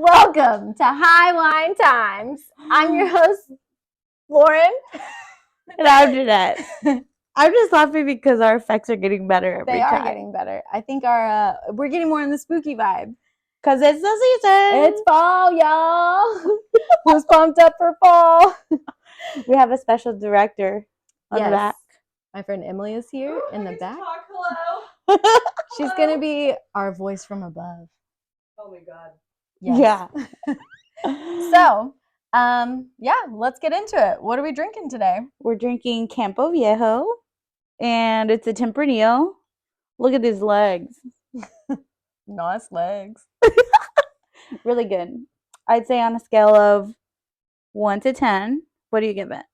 Welcome to High Wine Times. I'm your host, Lauren. And after that, I'm just laughing because our effects are getting better every time. They are getting better. I think we're getting more in the spooky vibe. Because it's the season. It's fall, y'all. Who's pumped up for fall? We have a special director on the back. My friend Emily is here in the back. Hello. She's going to be our voice from above. Oh my God. Yes. Yeah. So, let's get into it. What are we drinking today? We're drinking Campo Viejo, and it's a Tempranillo. Look at his legs. Nice legs. Really good. I'd say on a scale of 1 to 10, what do you give it?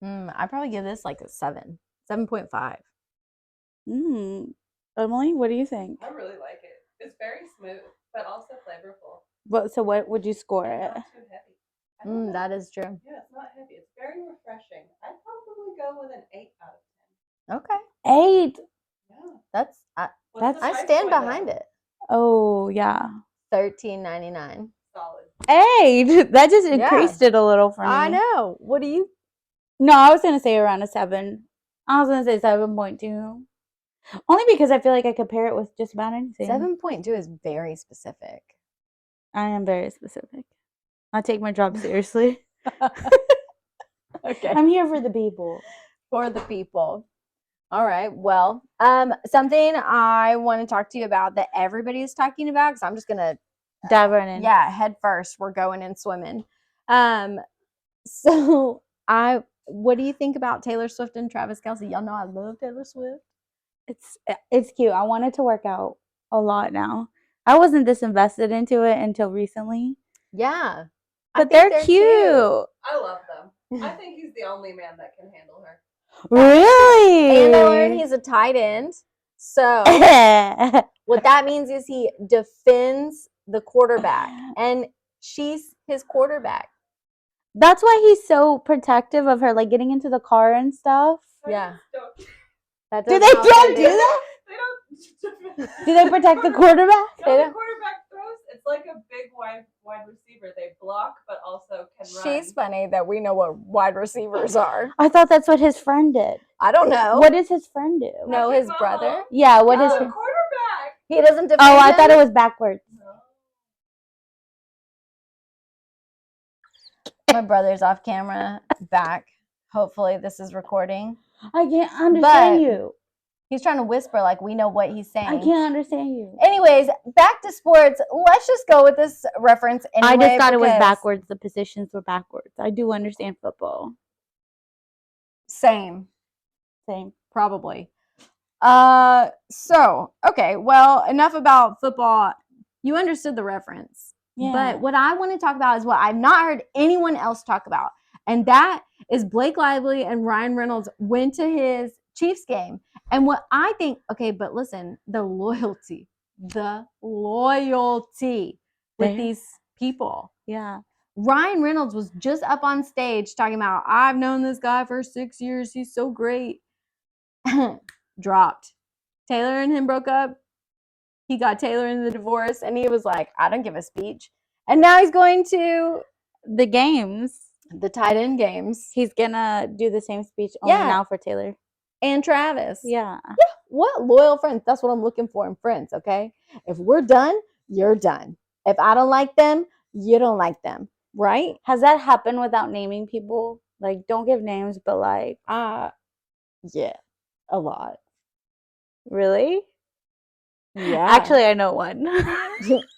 I'd probably give this like a 7. 7.5. Emily, what do you think? I really like it. It's very smooth, but also flavorful. So what would you score it? Not too heavy. That is true. Yeah, it's not heavy. It's very refreshing. I'd probably go with an 8 out of Okay. 8. 10. Yeah. That's What's the I price stand point, behind though? it. Oh, yeah. $13.99. Solid. 8. That just increased it a little for me. I know. What do you? No, I was going to say around a 7. I was going to say 7.2. Only because I feel like I compare it with just about anything. 7.2 is very specific. I am very specific. I take my job seriously. Okay. I'm here for the people. For the people. All right. Well, something I want to talk to you about that everybody is talking about, because I'm just going to dive right in. Yeah, head first. We're going in swimming. So what do you think about Taylor Swift and Travis Kelce? Y'all know I love Taylor Swift. It's cute. I wanted to work out a lot now. I wasn't this invested into it until recently. Yeah. But they're cute. I love them. I think he's the only man that can handle her. Really? And I learned he's a tight end. So what that means is he defends the quarterback. And she's his quarterback. That's why he's so protective of her, like getting into the car and stuff. Yeah. Do they don't do that? They don't. Do they protect the quarterback? No, the quarterback throws. It's like a big wide receiver. They block, but also can run. She's funny that we know what wide receivers are. I thought that's what his friend did. I don't know. What does his friend do? No, his brother. Yeah, what is the quarterback? He doesn't defend Oh, I him? thought it was backwards. My brother's off camera, back. Hopefully this is recording. I can't understand you. He's trying to whisper like we know what he's saying. I can't understand you. Anyways, back to sports. Let's just go with this reference anyway. I just thought it was backwards. The positions were backwards. I do understand football. Same. Probably. Okay. Well, enough about football. You understood the reference. Yeah. But what I want to talk about is what I've not heard anyone else talk about. And that is Blake Lively and Ryan Reynolds went to his Chiefs game. And what I think, okay, but listen, the loyalty with these people. Yeah. Ryan Reynolds was just up on stage talking about, I've known this guy for 6 years. He's so great. Dropped. Taylor and him broke up. He got Taylor in the divorce, and he was like, I don't give a speech. And now he's going to the games. The tight end games. He's going to do the same speech only now for Taylor. And Travis. Yeah. What loyal friends? That's what I'm looking for in friends, okay? If we're done, you're done. If I don't like them, you don't like them, right? Has that happened without naming people? Like, don't give names, but like... Yeah, a lot. Really? Yeah. Actually, I know one.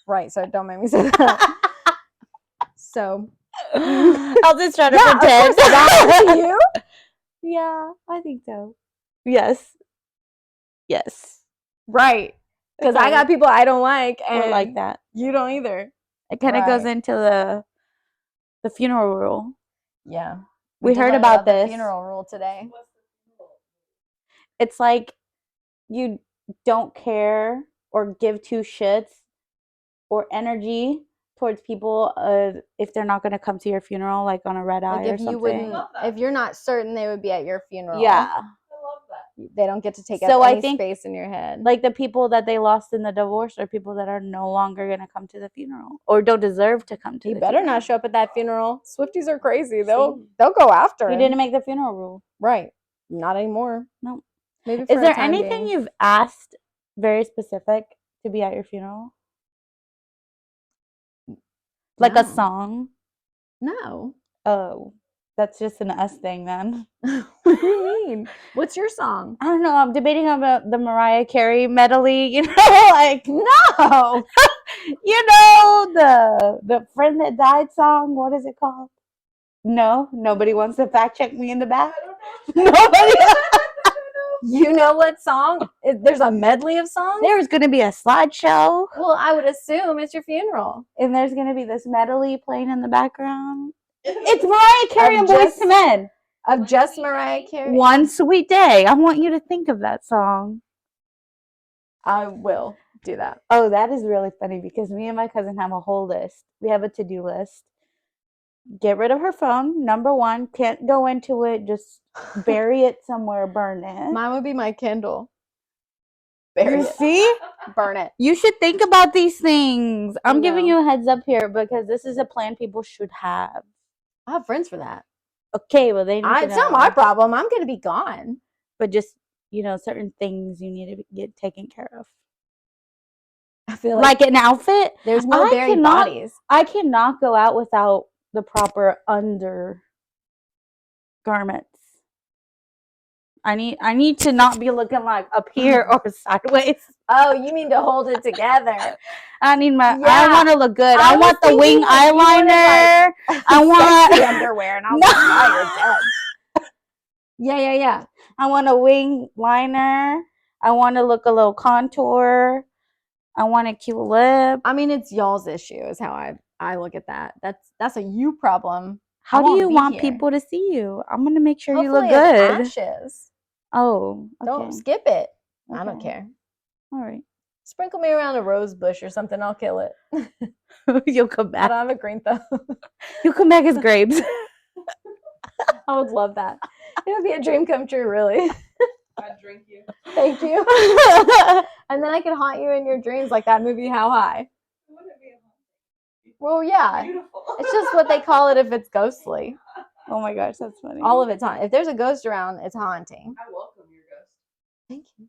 Right, so don't make me say that. So... I'll just try to pretend. That you? Yeah, I think so. Yes. Right. Because I got people I don't like, and like that. You don't either. It kind of goes into the funeral rule. Yeah. We heard about this. The funeral rule today. It's like you don't care or give two shits or energy towards people if they're not going to come to your funeral, like on a red eye or something. If you're not certain they would be at your funeral. Yeah. I love that. They don't get to take So up I any think, space in your head. like the people that they lost in the divorce are people that are no longer gonna come to the funeral or don't deserve to come to. He the better funeral. not show up at that funeral. Swifties are crazy. See? They'll go after You him. didn't make the funeral rule. Right. Not anymore. No. Maybe for Is a there time anything being. you've asked very specific to be at your funeral? Like a No. song? No. Oh, that's just an us thing then. What do you mean? What's your song? I don't know. I'm debating about the Mariah Carey medley. You know, like No. you know the friend that died song. What is it called? No, nobody wants to fact check me in the back. Nobody. You know what song? There's a medley of songs? There's gonna be a slideshow, Well, I would assume it's your funeral. and there's gonna be this medley playing in the background. It's Mariah Carey and Boyz just- II Men. Of just Mariah Carey? One Sweet Day. I want you to think of that song. I will do that. Oh, that is really funny because me and my cousin have a whole list. We have a to-do list. Get rid of her phone. Number 1, can't go into it. Just bury it somewhere, burn it. Mine would be my Kindle. You see? Burn it. You should think about these things. I'm giving know. you a heads up here because this is a plan people should have. I have friends for that. Okay, well they need to It's not know. my problem. I'm going to be gone. But just, certain things you need to get taken care of. I feel Like an outfit. there's no I buried cannot- bodies. I cannot go out without the proper undergarments. I need to not be looking like up here or sideways. Oh, you mean to hold it together. I need I Yeah. want to look good. I was want the thinking wing like you wanted, eyeliner. I Sexy want underwear. And I was No. like, wow, you're dead. Yeah. I want a wing liner. I want to look a little contour. I want a cute lip. I mean, it's y'all's issue is how I look at that. That's a you problem. How do won't you be want here. people to see you? I'm going to make sure you look Hopefully good. it's ashes. Oh, okay. Don't skip it. I don't Okay. care. All right. Sprinkle me around a rose bush or something. I'll kill it. You'll come I back. don't have a green thumb. You'll come back as grapes. I would love that. It would be a dream come true, really. I'd drink you. Thank you. And then I could haunt you in your dreams like that movie, How High. Wouldn't it be Well, yeah. beautiful? It's just what they call it if it's ghostly. Oh my gosh, that's funny. All of it's haunting. If there's a ghost around, it's haunting. I welcome your ghost. Thank you.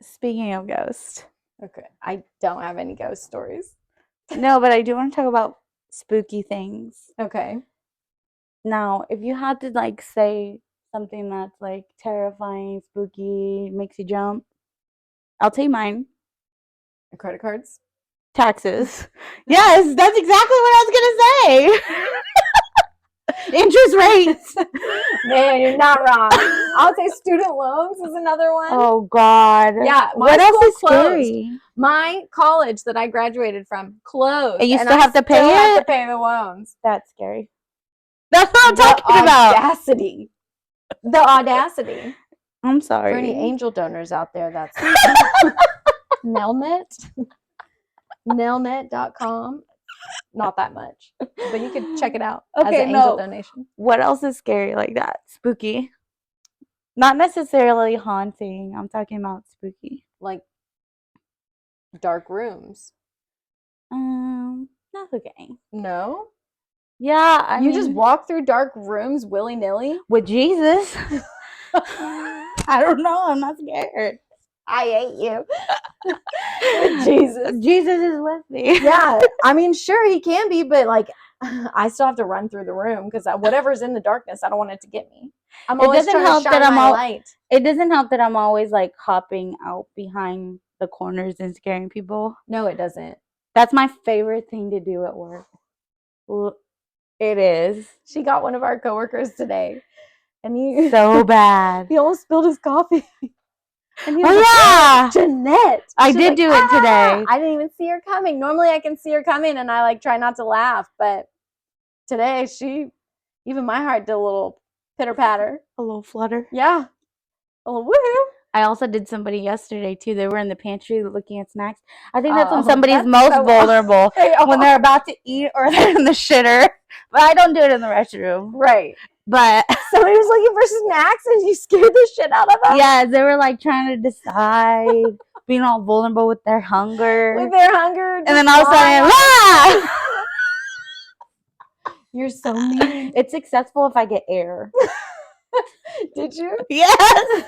Speaking of ghosts. Okay. I don't have any ghost stories. No, but I do want to talk about spooky things. Okay. Now, if you had to say something that's terrifying, spooky, makes you jump, I'll tell you mine. Credit cards. Taxes. Yes, that's exactly what I was gonna say. Interest rates. Man, you're not wrong. I'll say student loans is another one. Oh God. Yeah, my What else school is closed. scary? My college that I graduated from closed. And you still I have to pay still have it? to pay the loans. That's scary. That's what I'm The talking about. audacity. The audacity. I'm sorry. For any angel donors out there, that's Nelnet. Nelnet.com. Not that much. But you could check it out as Okay, an angel no. donation. What else is scary like that? Spooky. Not necessarily haunting. I'm talking about spooky. Like dark rooms. That's okay. No? Yeah, I You mean, just walk through dark rooms willy-nilly? with Jesus. I don't know. I'm not scared. I hate you. With Jesus. Jesus is with me. Yeah, I mean, sure he can be, but I still have to run through the room because whatever's in the darkness, I don't want it to get me. I'm It always doesn't trying help to that shine I'm my all- light. It doesn't help that I'm always hopping out behind the corners and scaring people. No, it doesn't. That's my favorite thing to do at work. It is She got one of our coworkers today, and he so bad. he almost spilled his coffee. And he Oh was like, yeah. Jeanette. I She's did like, do it today. I didn't even see her coming. Normally I can see her coming and I try not to laugh, but today even my heart did a little pitter patter. A little flutter. Yeah. A little woohoo. I also did somebody yesterday too. They were in the pantry looking at snacks. I think that's when Oh, somebody's that's most so vulnerable, awesome. when they're about to eat or they're in the shitter. But I don't do it in the restroom. Right. But Somebody was looking for snacks and you scared the shit out of them? yeah, they were like trying to decide, being all vulnerable with their hunger. With their hunger. And then all of a sudden, ah! You're so mean. It's successful if I get air. Did you? Yes.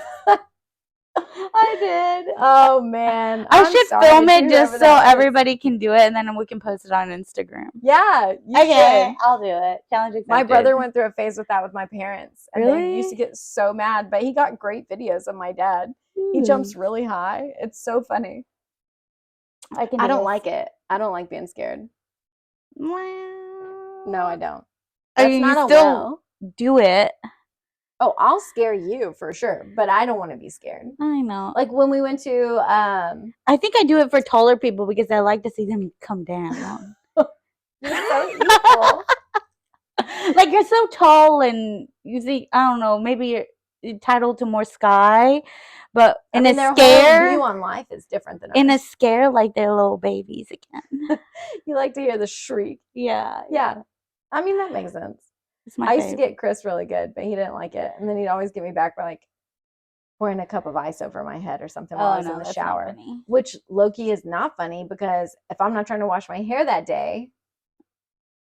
I did. Oh man. I I'm should sorry film to it hear just whoever so that was. everybody can do it, and then we can post it on Instagram. Yeah, you Okay, should. I'll do it. Challenge accepted. My brother went through a phase with that with my parents. And Really? they used to get so mad, but he got great videos of my dad. He jumps really high. It's so funny. I don't like it. I don't like being scared. Well, No, I don't. I That's mean, not you a still well. do it. Oh, I'll scare you for sure, but I don't want to be scared. I know. Like when we went to I think I do it for taller people because I like to see them come down. you're so evil. Like you're so tall and you think, I don't know, maybe you're entitled to more sky, but in a their scare, whole view on life is different than in a ours. scare, like they're little babies again. You like to hear the shriek. Yeah. Yeah. I mean, that makes sense. It's my I used to favorite. get Chris really good, but he didn't like it. And then he'd always get me back by like pouring a cup of ice over my head or something while I was in the that's not shower. funny. Which low-key is not funny because if I'm not trying to wash my hair that day,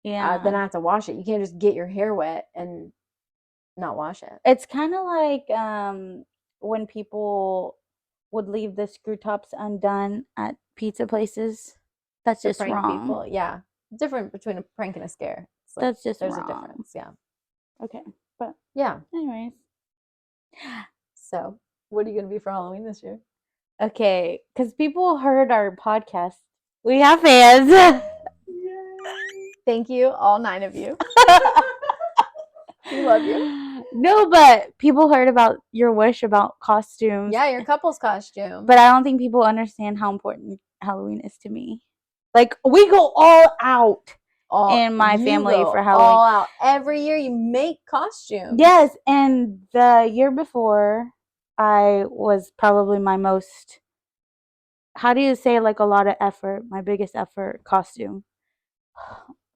Yeah. then I have to wash it. You can't just get your hair wet and not wash it. It's kind of like when people would leave the screw tops undone at pizza places. That's To just prank wrong. people. Yeah. Different between a prank and a scare. It's like, That's just there's wrong. a difference. Yeah. Okay. But Yeah. anyways. So, what are you going to be for Halloween this year? Okay. Because people heard our podcast. We have fans. Thank you, all 9 of you. We love you. No, but people heard about your wish about costumes. Yeah, your couple's costume. But I don't think people understand how important Halloween is to me. Like, we go all out in my family for Halloween. All out. Every year you make costumes. Yes, and the year before, I was probably my most, how do you say, like, a lot of effort, my biggest effort costume.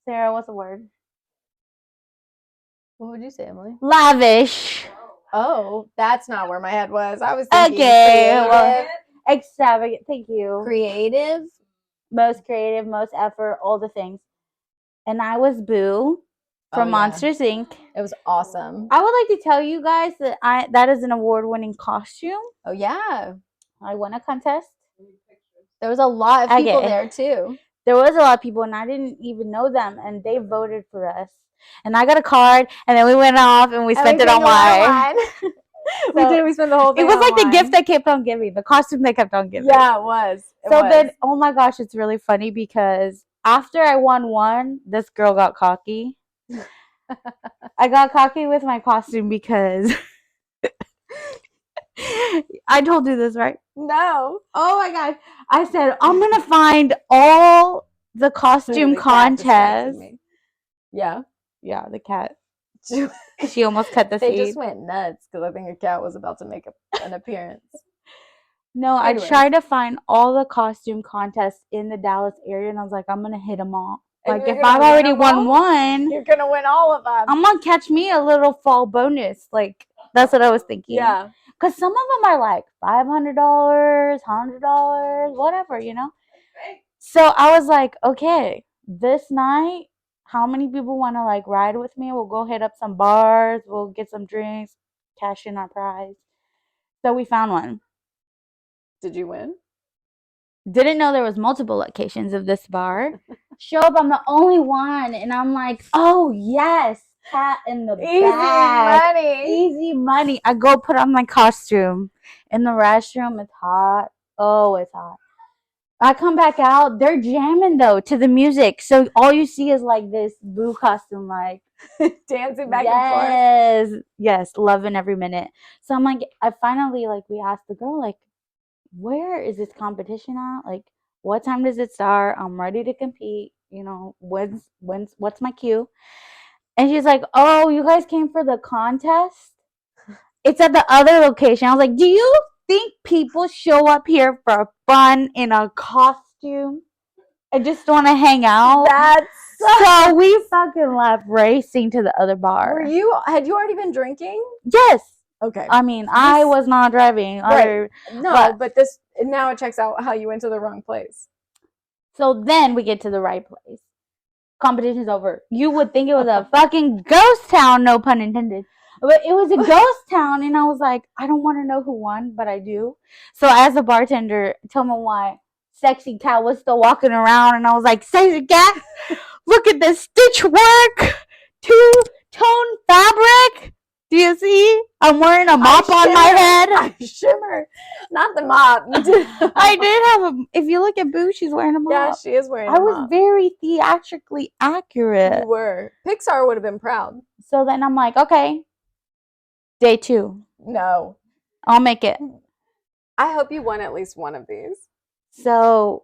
Sarah, what's the word? What would you say, Emily? Lavish. Oh, that's not where my head was. I was thinking Okay, well, creative. extravagant. Thank you. Creative. Most creative, most effort, all the things. And I was Boo from Monsters Inc. It was awesome. I would like to tell you guys that that is an award-winning costume. Oh yeah. I won a contest. There was a lot of people there too. There was a lot of people, and I didn't even know them, and they voted for us. And I got a card, and then we went off, and we spent it online. We did. We spent the whole thing. It was like online. the gift that kept on giving, the costume that kept on giving. Yeah, it was. Then, oh my gosh, it's really funny because after I won one, this girl got cocky. I got cocky with my costume because I told you this, right? No. Oh my gosh. I said, I'm going to find all the costume contests. Yeah. Yeah, the cat. She almost cut the They feed. just went nuts because I think a cat was about to make an appearance. No, Anyways. I tried to find all the costume contests in the Dallas area, and I was like, I'm going to hit them all. And Like, if I've already won one, you're going to win all of them. I'm going to catch me a little fall bonus. Like, that's what I was thinking. Yeah. Because some of them are like $500, $100, whatever, you know? So I was like, okay, this night, how many people want to like ride with me? We'll go hit up some bars. We'll get some drinks, cash in our prize. So we found one. Did you win? Didn't know there was multiple locations of this bar. Show up, I'm the only one. And I'm like, oh, yes. Cat in the bag. Easy money. I go put on my costume. In the restroom, it's hot. Oh, it's hot. I come back out. They're jamming, though, to the music. So all you see is, like, this Boo costume, like, dancing back and forth. Yes, loving every minute. So I'm like, I finally, like, we asked the girl, like, where is this competition at? Like, what time does it start? I'm ready to compete. You know, what's my cue? And she's like, oh, you guys came for the contest? It's at the other location. I was like, do you think people show up here for fun in a costume and just want to hang out? So we fucking left racing to the other bar. Had you already been drinking? Yes. Okay. I mean, I was not driving. Right. But this now it checks out how you went to the wrong place. So then we get to the right place. Competition's over. You would think it was a fucking ghost town, no pun intended. But it was a ghost town, and I was like, I don't want to know who won, but I do. So as a bartender, tell me why Sexy Cat was still walking around, and I was like, Sexy Cat, look at this stitch work, two-tone fabric. Do you see? I'm wearing a mop on my head. I shimmer. Not the mop. I did have a. If you look at Boo, she's wearing a mop. Yeah, she is wearing a I mop. was very theatrically accurate. You were. Pixar would have been proud. So then I'm like, okay, day 2. No. I'll make it. I hope you won at least one of these. So.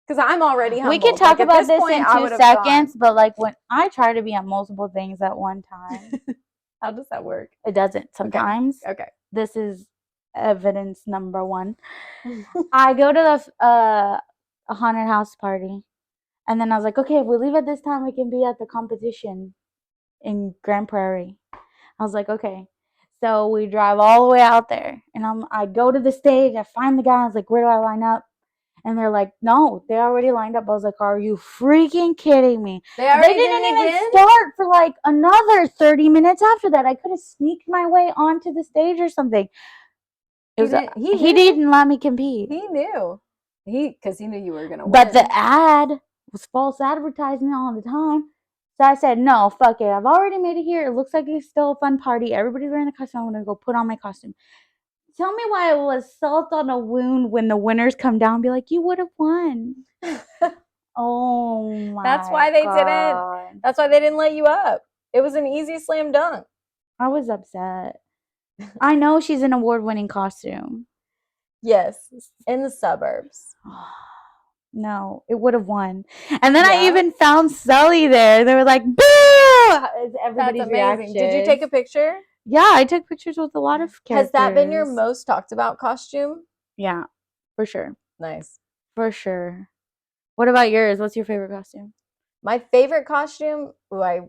Because I'm already humbled. We can talk about this point, in 2 seconds, but like when I try to be on multiple things at one time. How does that work? It doesn't sometimes. Okay. This is evidence number 1. I go to a haunted house party, and then I was like, okay, if we leave at this time, we can be at the competition in Grand Prairie. I was like, okay. So we drive all the way out there, and I go to the stage. I find the guy. I was like, where do I line up? And they're like, no, they already lined up. I was like, are you freaking kidding me? They didn't even start for like another 30 minutes after that. I could have sneaked my way onto the stage or something. He didn't let me compete. He knew. Because he knew you were going to win. But the ad was false advertising all the time. So I said, no, fuck it. I've already made it here. It looks like it's still a fun party. Everybody's wearing the costume. I'm going to go put on my costume. Tell me why it was salt on a wound when the winners come down and be like, you would have won. Oh my God. That's why they didn't let you up. It was an easy slam dunk. I was upset. I know she's an award-winning costume. Yes, in the suburbs. No, it would have won. And then I even found Sully there. They were like, boo! Everybody's reaction. Did you take a picture? Yeah, I took pictures with a lot of characters. Has that been your most talked about costume? Yeah, for sure. Nice. For sure. What about yours? What's your favorite costume? My favorite costume, I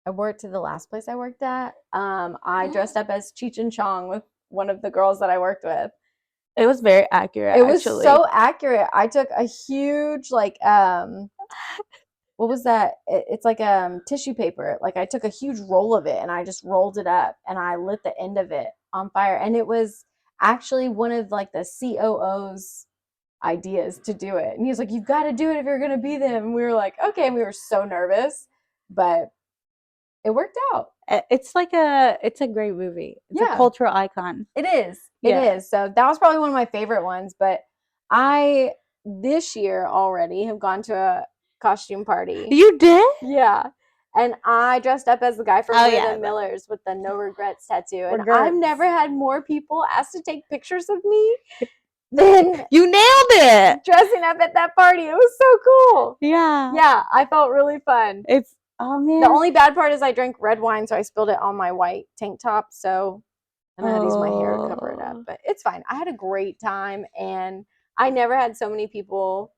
wore it to the last place I worked at. I dressed up as Cheech and Chong with one of the girls that I worked with. It was very accurate. It was so accurate. I took a huge what was that? It's like tissue paper. Like I took a huge roll of it and I just rolled it up and I lit the end of it on fire. And it was actually one of like the COO's ideas to do it. And he was like, you've got to do it if you're going to be them. And we were like, okay. And we were so nervous, but it worked out. It's a great movie. It's a cultural icon. It is. It is. So that was probably one of my favorite ones. But I, this year already, have gone to a costume party. You did? Yeah. And I dressed up as the guy from the Millers with the No Regrets tattoo. And I've never had more people ask to take pictures of me than you nailed it. Dressing up at that party. It was so cool. Yeah. Yeah. I felt really fun. Oh man. The only bad part is I drank red wine, so I spilled it on my white tank top. So and I had to use my hair to cover it up. But it's fine. I had a great time and I never had so many people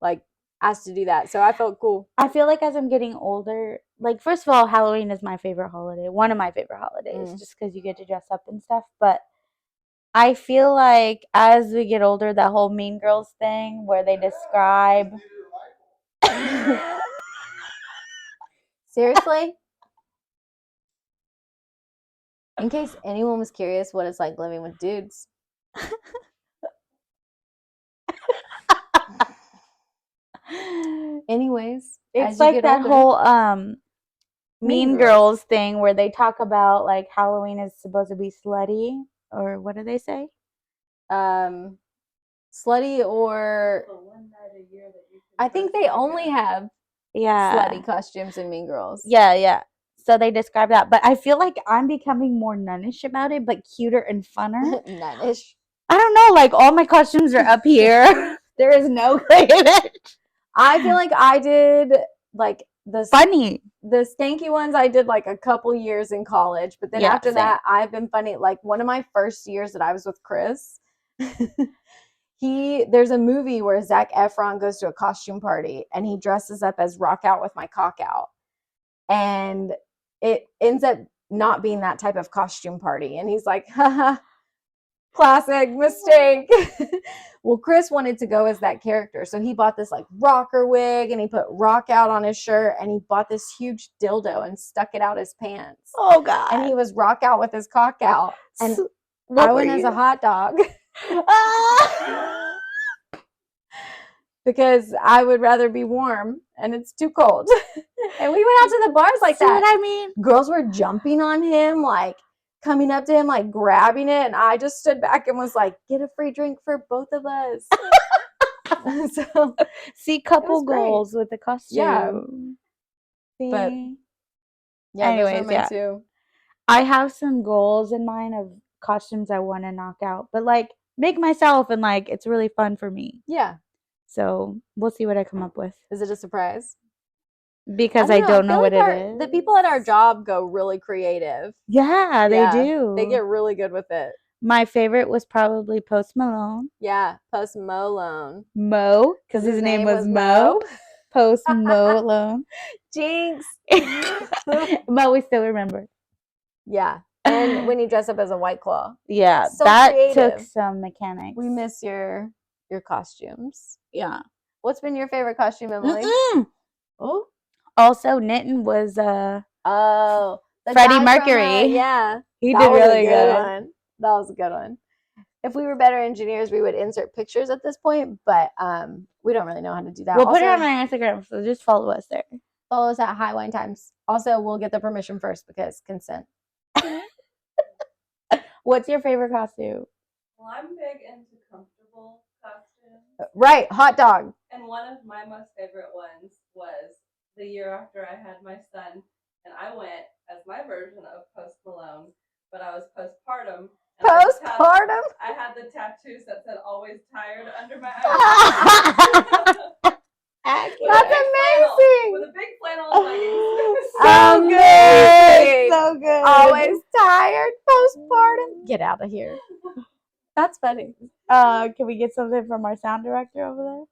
like asked to do that. So I felt cool. I feel like as I'm getting older, like first of all, Halloween is my favorite holiday. One of my favorite holidays, just because you get to dress up and stuff. But I feel like as we get older, that whole Mean Girls thing where they describe seriously? In case anyone was curious what it's like living with dudes. Anyways, it's like that whole Mean Girls thing where they talk about like Halloween is supposed to be slutty, or what do they say? Slutty, or I think they only have slutty costumes in Mean Girls. Yeah. So they describe that, but I feel like I'm becoming more nunnish about it, but cuter and funner. Nunnish. I don't know. Like all my costumes are up here. There is no cleavage. I feel like I did like the stanky ones. I did like a couple years in college, but then after that, I've been funny. Like one of my first years that I was with Chris, There's a movie where Zac Efron goes to a costume party and he dresses up as Rock Out with My Cock Out. And it ends up not being that type of costume party. And he's like, haha, classic mistake. Well, Chris wanted to go as that character. So he bought this like rocker wig and he put Rock Out on his shirt and he bought this huge dildo and stuck it out his pants. Oh God. And he was Rock Out with his cock out. And What I were went as you? a hot dog Ah! because I would rather be warm and it's too cold. And we went out to the bars like See that. what I mean? Girls were jumping on him, like coming up to him, like grabbing it. And I just stood back and was like, get a free drink for both of us. So, See, couple was great. goals with the costume. Yeah. See? But yeah, Anyways, those are my yeah. two. I have some goals in mind of costumes I want to knock out, but like make myself and like it's really fun for me. Yeah. So we'll see what I come up with Is it a surprise? because I don't know feel what like it is. The people at our job go really creative. Yeah, they do. They get really good with it. My favorite was probably Post Malone. Yeah, Post Malone. Mo, because his name was Mo. Post Malone. Jinx. But we still remember. Yeah. And when you dress up as a White Claw. Yeah, So that creative. took some mechanics. We miss your costumes. Yeah. What's been your favorite costume, Emily? Oh. Also, knitting was Oh. Freddie guy Mercury. Yeah. He That did was really a good. one. That was a good one. If we were better engineers, we would insert pictures at this point, but we don't really know how to do that. We'll put it Also, on my Instagram, so just follow us there. follow us at High Wine Times. Also, we'll get the permission first because consent. What's your favorite costume? Well, I'm big into comfortable costumes. Right, hot dog. And one of my most favorite ones was the year after I had my son, and I went as my version of Post Malone, but I was postpartum. Postpartum? I had the tattoos that said "always tired" under my eyes. That's Flannel, amazing. with a big flannel leggings. So good. So good. Always tired. Postpartum. Get out of here. That's funny. Can we get something from our sound director over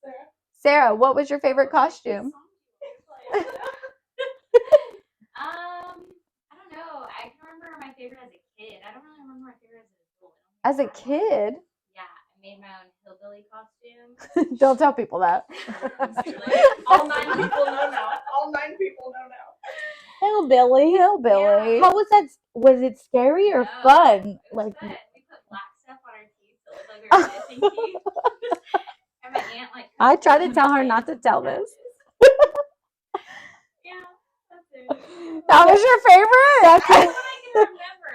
there? Sarah, what was your favorite costume? I don't know. I can remember my favorite as a kid. I don't really remember my favorite as an adult. As a kid? Yeah, I made my own hillbilly costume. Don't tell people that. All 9 people know now. All 9 people know now. Hillbilly. Hillbilly. How was that? Was it scary or No, fun? It was Like, fun. We put black stuff on our teeth so it looked like we were missing teeth. And my aunt like. I try to tell her not to tell this. Yeah, that's it. That was your favorite? That's what I can remember.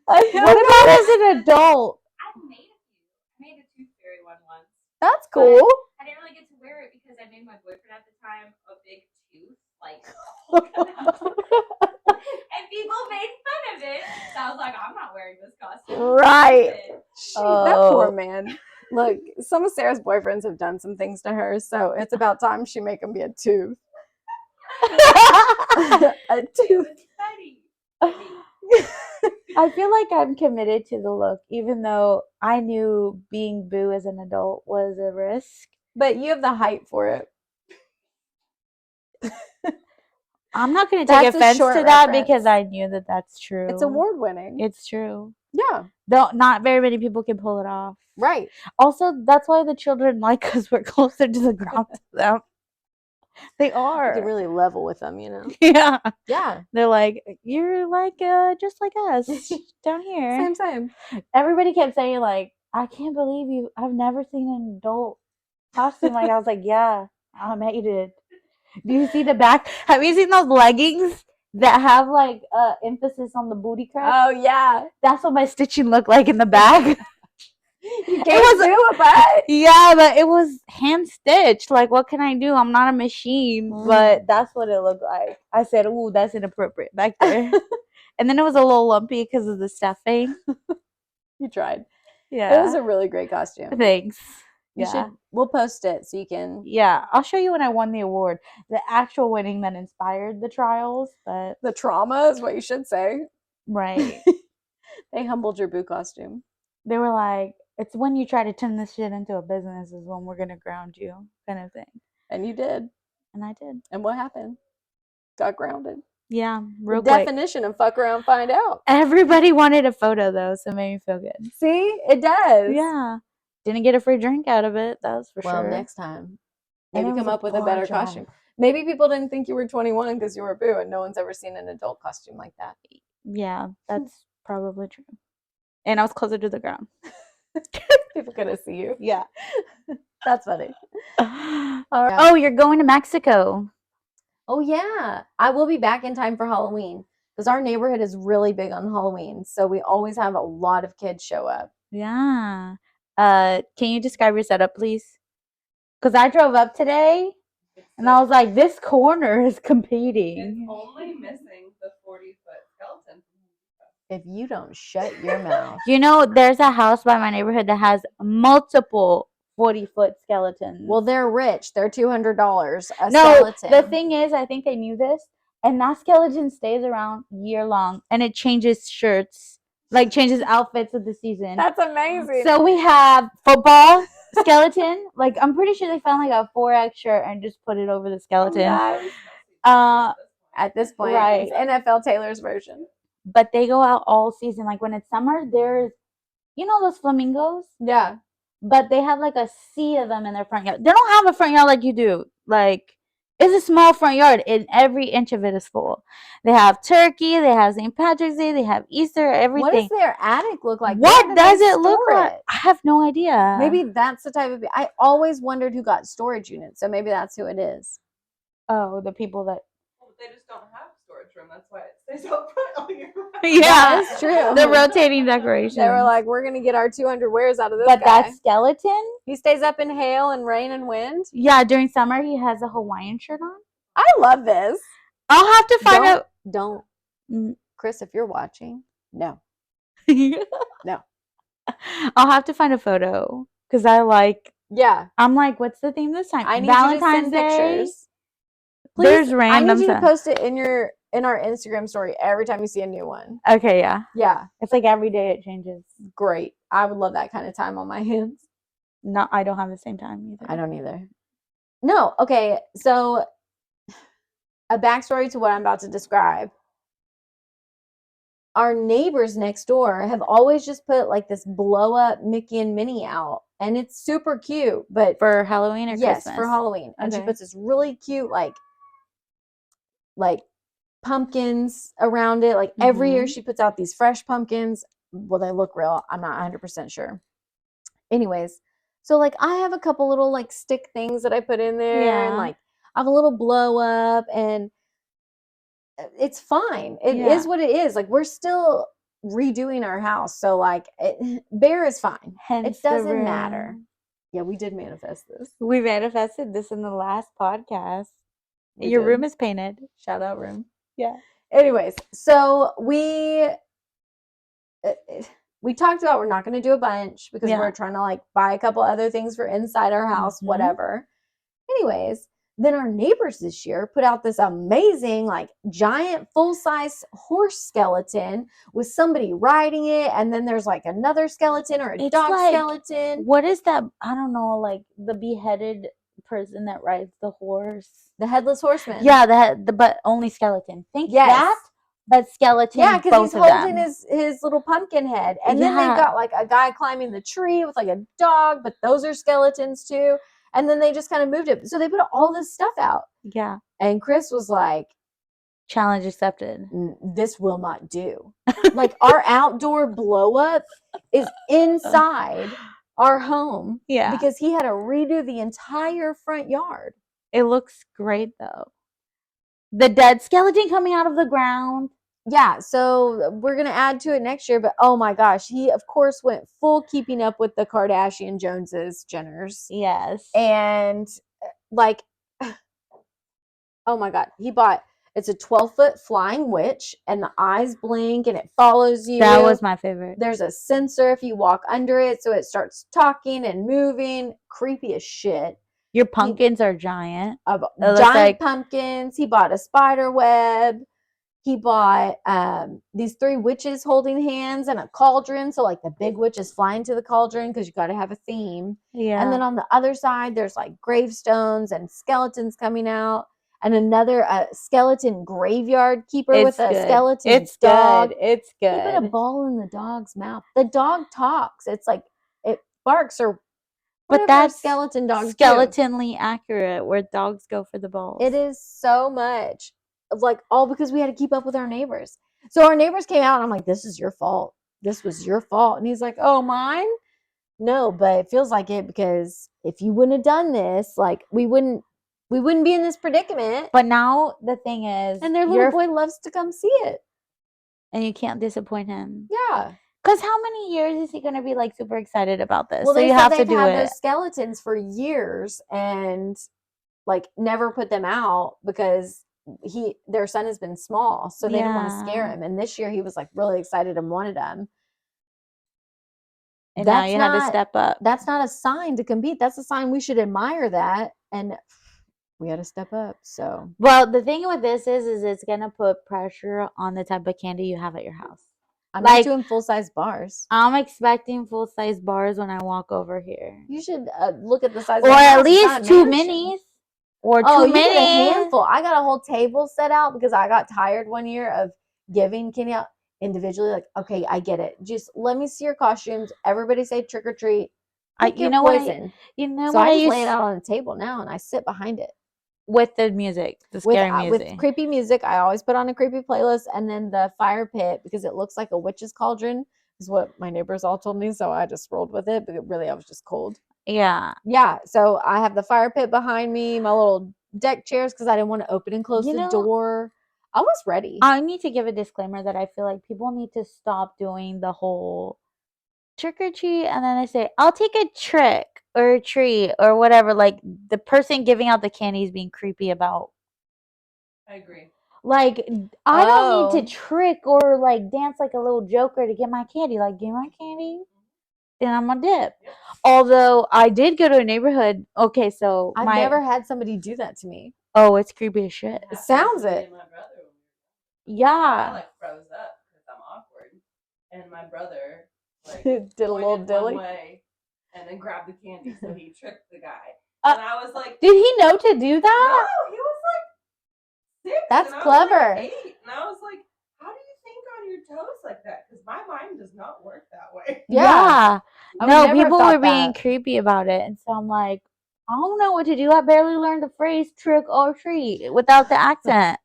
I don't have. what about as an adult? I made a few. I made a tooth fairy one once. That's cool. I didn't really get to wear it because I made my boyfriend at the time a big tooth, like, and people made fun of it. So I was like, I'm not wearing this costume. Right. Oh. That poor man. Look, some of Sarah's boyfriends have done some things to her, so it's about time she make him be a tooth. A tooth. It's funny. I feel like I'm committed to the look, even though I knew being Boo as an adult was a risk. But you have the height for it. I'm not going to take That's a offense short to that reference. because I knew that that's true. It's award winning. It's true. Yeah. Though not very many people can pull it off. Right. Also, that's why the children like us. We're closer to the ground to them. They You are. can really level with them, you know? Yeah. Yeah. They're like, you're like just like us down here. Same. Everybody kept saying like, I can't believe you. I've never seen an adult costume like. I was like, yeah, I made it. Do you see the back? Have you seen those leggings that have like emphasis on the booty crest? Oh, yeah. That's what my stitching looked like in the back. You can't do it, but. Yeah, but it was hand stitched. Like, what can I do? I'm not a machine, Mm. but that's what it looked like. I said, "Ooh, that's inappropriate back there." And then it was a little lumpy because of the stuffing. You tried. Yeah, It was a really great costume. thanks. We'll post it so you can. Yeah, I'll show you when I won the award. The actual winning that inspired the trials, but The trauma is what you should say. right. They humbled your Boo costume. They were like, It's when you try to turn this shit into a business is when we're gonna ground you, kind of thing. And you did. And I did. And what happened? Got grounded. Yeah, real The quick. definition of fuck around, find out. Everybody wanted a photo though, so it made me feel good. See, it does. Yeah, didn't get a free drink out of it. That was for Well, sure. next time, And maybe it was come a up with a bar better drive. costume. Maybe people didn't think you were 21 because you were Boo, and no one's ever seen an adult costume like that. Yeah, that's probably true. And I was closer to the ground. People couldn't see you. Yeah. That's funny. Oh, you're going to Mexico. Oh yeah, I will be back in time for Halloween because our neighborhood is really big on Halloween, so we always have a lot of kids show up. Yeah. Can you describe your setup, please? Because I drove up today and I was like, this corner is It's competing. only missing the 40-foot skeleton. If you don't shut your mouth. You know, there's a house by my neighborhood that has multiple 40-foot skeletons. Well, they're rich. They're $200 a no, skeleton. the thing is, I think they knew this, and that skeleton stays around year long, and it changes shirts, like changes outfits of the season. That's amazing. So we have football skeleton. Like I'm pretty sure they found like a 4X shirt and just put it over the skeleton. Nice. At this point, Right. it's NFL Taylor's version. But they go out all season. Like when it's summer, there's, you know, those flamingos. Yeah. But they have like a sea of them in their front yard. They don't have a front yard like you do. Like it's a small front yard, and every inch of it is full. They have turkey. They have St. Patrick's Day. They have Easter. Everything. What does their attic look like? What Where do does they it look store like? it? I have no idea. Maybe that's the type of. I always wondered who got storage units, so maybe that's who it is. Oh, the people that. Well, they just don't have storage room. That's why it stays up front all year round. Yeah, That's true. the rotating decorations. They were like, "We're gonna get our 200 wares out of this but guy." that skeleton, He stays up in hail and rain and wind. yeah, during summer he has a Hawaiian shirt on. I love this. I'll have to find out. Don't, Mm. Chris, if you're watching, no. No. I'll have to find a photo because I'm like, what's the theme this time? I need Valentine's you to send Day. pictures. There's I random need you to stuff. post it in our Instagram story every time you see a new one. Okay, yeah. Yeah, It's like every day it changes. great. I would love that kind of time on my hands. No, I don't have the same time either. I don't either. No, okay. So, a backstory to what I'm about to describe. Our neighbors next door have always just put like this blow up Mickey and Minnie out, and it's super cute. But For Halloween or yes, Christmas? for Halloween, and she Okay. puts this really cute like pumpkins around it. Like every year, Mhm. she puts out these fresh pumpkins. Well, they look real. I'm not 100% sure. Anyways, so like I have a couple little like stick things that I put in there, and Yeah. like I have a little blow up, and it's fine. It Yeah. is what it is. Like we're still redoing our house, so like Bear is fine. Hence It the doesn't matter. room. Yeah, we did manifest this. We manifested this in the last podcast. We Your did. room is painted. Shout out room. Yeah. Anyways, so we talked about we're not going to do a bunch because Yeah. we're trying to like buy a couple other things for inside our house, Mhm. whatever. Anyways, then our neighbors this year put out this amazing like giant full-size horse skeleton with somebody riding it, and then there's like another skeleton or a It's dog like- skeleton. What is that? I don't know, like the beheaded person that rides the horse. The headless horseman. Yeah, but only skeleton. Think Yes. that, but skeleton. Yeah, because he's both of holding them. his little pumpkin head. And then Yeah. they've got like a guy climbing the tree with like a dog, but those are skeletons too. And then they just kind of moved it. So they put all this stuff out. Yeah. And Chris was like, Challenge accepted. this will not do. Like our outdoor blow up is inside our home. Yeah. Because he had to redo the entire front yard. It looks great though. The dead skeleton coming out of the ground. Yeah, so we're going to add to it next year. But oh my gosh, he of course went full keeping up with the Kardashian Joneses, Jenners. Yes. And like, oh my God, it's a 12-foot flying witch, and the eyes blink and it follows you. That was my favorite. There's a sensor if you walk under it, so it starts talking and moving. Creepy as shit. Your pumpkins are giant. Of looks giant like- pumpkins. He bought a spider web. He bought these 3 witches holding hands and a cauldron. So like the big witch is flying to the cauldron because you got to have a theme. Yeah. And then on the other side, there's like gravestones and skeletons coming out, and another skeleton graveyard keeper with a skeleton dog. Good. It's They put a good. ball in the dog's mouth. The dog talks. It's like it barks or But whatever that's skeleton dogs do. skeletonly accurate where dogs go for the balls. It is so much. Like all because we had to keep up with our neighbors. So our neighbors came out and I'm like, this is your fault. This was your fault. And he's like, oh, mine? No, but it feels like it because if you wouldn't have done this, like we wouldn't be in this predicament. But now the thing is, And their little boy loves to come see it. and you can't disappoint him. Yeah. Because how many years is he going to be like super excited about this? Well, so they you said have to they've do had it. those skeletons for years and like never put them out because their son has been small, so they didn't want to scare him. And this year he was like really excited and wanted them. And now you have to step up. That's not a sign to compete. That's a sign we should admire that, and we had to step up. So, well, the thing with this is it's gonna put pressure on the type of candy you have at your house. I'm not doing full-size bars. I'm expecting full-size bars when I walk over here. You should look at the size, or of at house. least 2 minis. Or 2 you minis. get a handful. I got a whole table set out because I got tired one year of giving candy out individually. Like, okay, I get it. Just let me see your costumes. Everybody say trick or treat. You know what? So I just lay it out on the table now and I sit behind it with the music, the scary music, with creepy music. I always put on a creepy playlist, and then the fire pit because it looks like a witch's cauldron is what my neighbors all told me. So I just rolled with it, but really I was just cold. Yeah. So I have the fire pit behind me, my little deck chairs because I didn't want to open and close the door. I was ready. I need to give a disclaimer that I feel like people need to stop doing the whole trick or treat and then they say, I'll take a trick or a treat or whatever. Like the person giving out the candy is being creepy about. I agree. Like, I don't need to trick or like dance like a little joker to get my candy. Like, give me my candy, then I'm gonna dip. Yep. Although I did go to a neighborhood. Okay, so I've never had somebody do that to me. Oh, it's creepy as shit. It sounds it. Yeah. I like froze up because I'm awkward, and my brother like did a little dilly one way and then grabbed the candy, so he tricked the guy. And I was like, did he know to do that? No, he was like 6. That's and clever. I was like 8, and I was like, how do you think on your toes like that? Because my mind does not work that way. Yeah. No, people were being creepy about it, and so I'm like, I don't know what to do. I barely learned the phrase trick or treat without the accent.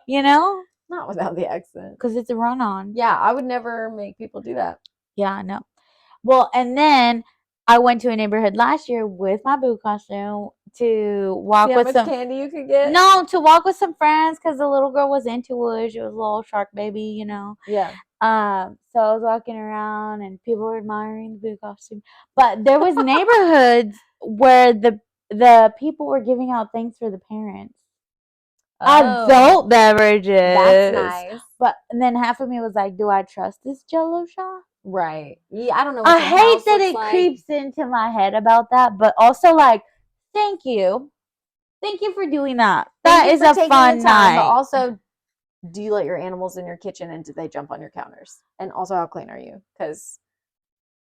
You know? Not without the accent. Because it's a run-on. Yeah, I would never make people do that. Yeah, I know. Well, and then I went to a neighborhood last year with my boo costume to walk with some candy you could get. No, to walk with some friends because the little girl was into it. She was a little shark baby, you know. Yeah. So I was walking around and people were admiring the boo costume, but there was neighborhoods where the people were giving out things for the parents. Adult beverages. That's nice. But and then half of me was like, do I trust this Jell-O shop? Right. Yeah, I don't know. I hate that it creeps into my head about that, but also like, thank you for doing that. That is a fun night. But also, do you let your animals in your kitchen and do they jump on your counters? And also, how clean are you?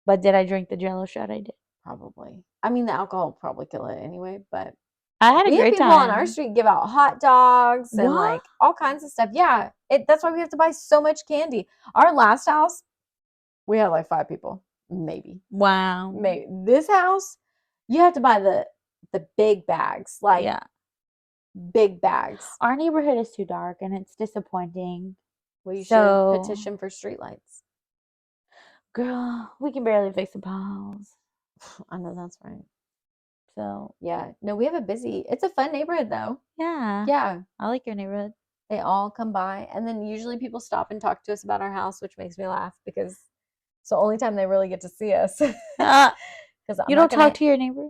But did I drink the Jell-O shot? I did. Probably. I mean, the alcohol will probably kill it anyway, but I had a great time. People on our street give out hot dogs and like all kinds of stuff. Yeah, that's why we have to buy so much candy. Our last house, we had like 5 people, maybe. Wow. Maybe this house, you have to buy the big bags, like big bags. Our neighborhood is too dark and it's disappointing. Well, you should petition for streetlights. Girl, we can barely fix the potholes. I know that's right. So yeah, no, we have it's a fun neighborhood though. Yeah, I like your neighborhood. They all come by, and then usually people stop and talk to us about our house, which makes me laugh because it's the only time they really get to see us. Because you don't talk to your neighbor.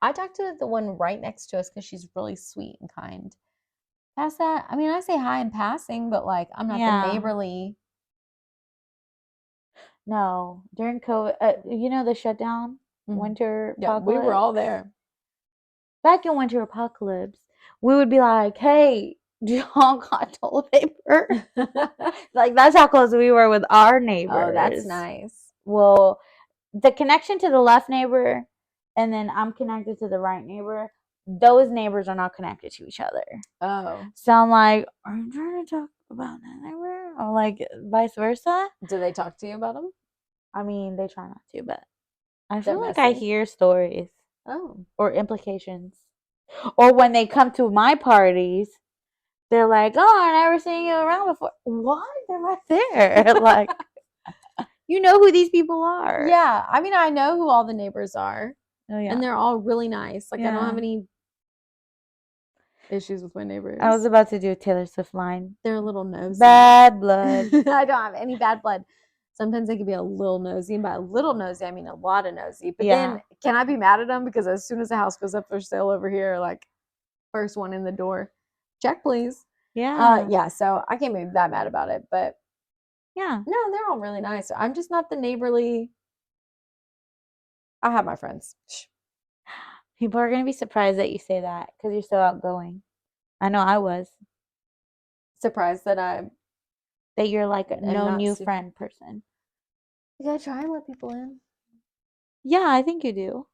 I talk to the one right next to us because she's really sweet and kind. Past that, I mean, I say hi in passing, but like I'm not the neighborly. No, during COVID, you know the shutdown. Winter apocalypse. We were all there. Back in winter apocalypse, we would be like, hey, Y'all got toilet paper. Like, that's how close we were with our neighbors. Oh, that's nice. Well, the connection to the left neighbor, and then I'm connected to the right neighbor. Those neighbors are not connected to each other. Oh. So I'm like, are you trying to talk about that neighbor? Or like vice versa? Do they talk to you about them? I mean, they try not to, but I They're feel like I messy. hear stories Oh. or implications. Or when they come to my parties, they're like, oh, I never seen you around before. What? They're right there. Like, you know who these people are. Yeah. I mean, I know who all the neighbors are. Oh, yeah. And they're all really nice. Like, I don't Yeah. have any issues with my neighbors. I was about to do a Taylor Swift line. They're a little nosy. Bad blood. I don't have any bad blood. Sometimes they can be a little nosy, and by a little nosy, I mean a lot of nosy. But then, can I be mad at them? Because as soon as the house goes up for sale over here, like, first one in the door, check, please. Yeah. Yeah, so I can't be that mad about it. But, Yeah. no, they're all really nice. I'm just not the neighborly. I have my friends. People are going to be surprised that you say that because you're so outgoing. I know I was. Surprised that you're like a I'm no not new super- friend person. You gotta try and let people in. Yeah, I think you do.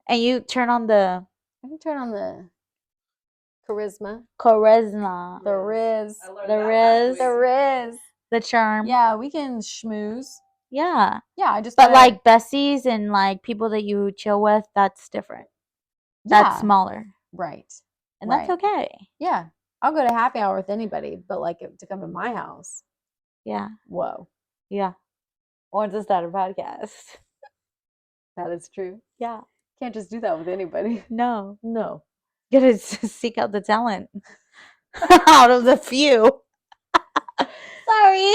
And you turn on the I can turn on the charisma, charisma, the riz, the riz, the charm. Yeah, we can schmooze. Yeah. Yeah, I just. But like besties and like people that you chill with, that's different. That's smaller. Right. And that's okay. Yeah. I'll go to happy hour with anybody, but like to come to my house. Yeah. Whoa. Yeah. Or to start a podcast. That is true. Yeah. Can't just do that with anybody. No. No. You gotta seek out the talent out of the few. Sorry.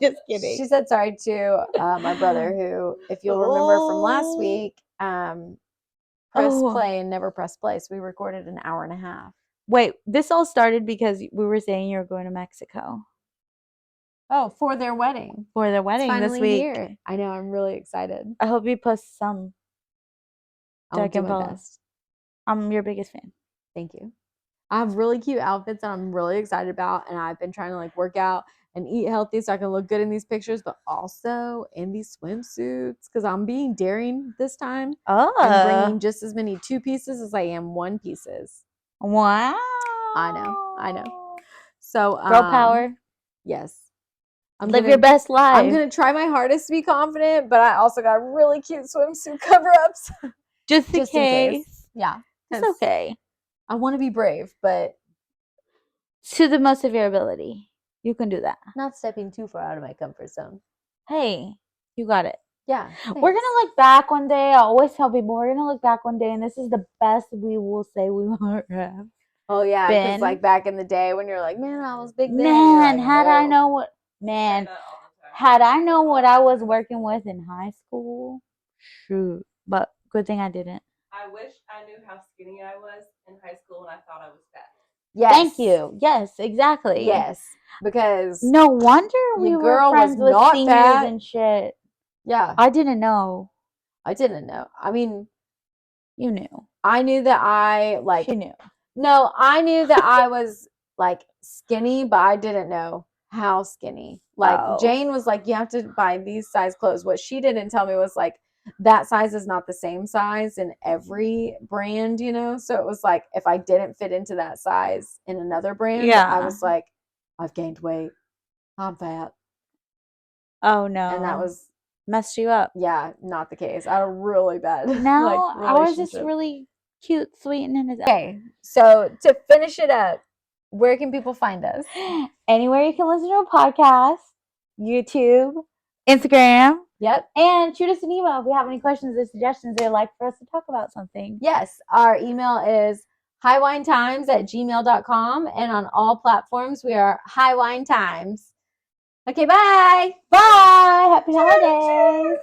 Just kidding. She said sorry to my brother, who, if you'll remember from last week, press play and never press play. So we recorded an hour and a half. Wait, this all started because we were saying you were going to Mexico. Oh, for their wedding. For their wedding this week. Here. I know. I'm really excited. I hope you post some. I'll do my best. I'm your biggest fan. Thank you. I have really cute outfits that I'm really excited about, and I've been trying to like work out and eat healthy so I can look good in these pictures, but also in these swimsuits because I'm being daring this time. Oh. I'm bringing just as many 2 pieces as I am 1 pieces. Wow. I know. So girl power. Yes. Live your best life. I'm gonna try my hardest to be confident, but I also got really cute swimsuit cover-ups. Just in case. Yeah. It's okay. I want to be brave, but to the most of your ability. You can do that. Not stepping too far out of my comfort zone. Hey, you got it. Yeah. Thanks. We're going to look back one day. I always tell people we're going to look back one day, and this is the best we will say we have. Oh, yeah. Because, like, back in the day when you're like, man, I was big then. Man, like, had I known what I was working with in high school, shoot. But good thing I didn't. I wish I knew how skinny I was in high school when I thought I was fat. Yes. Thank you. Yes, exactly. Yes. Because no wonder we were friends with seniors fat. And shit. Yeah. I didn't know. I mean, you knew. I knew that I like. She knew. No, I knew that I was like skinny, but I didn't know how skinny. Like Jane was like, you have to buy these size clothes. What she didn't tell me was like, that size is not the same size in every brand, you know? So it was like, if I didn't fit into that size in another brand, I was like, I've gained weight. I'm fat. Oh, no. And that was... messed you up. Yeah, not the case. I had a really bad No, I was just really cute, sweet, and innocent. Okay, so to finish it up, where can people find us? Anywhere you can listen to a podcast, YouTube, Instagram. Yep. And shoot us an email if you have any questions or suggestions or you'd like for us to talk about something. Yes. Our email is highwinetimes@gmail.com. And on all platforms, we are highwinetimes. Okay, bye. Bye. Happy holidays.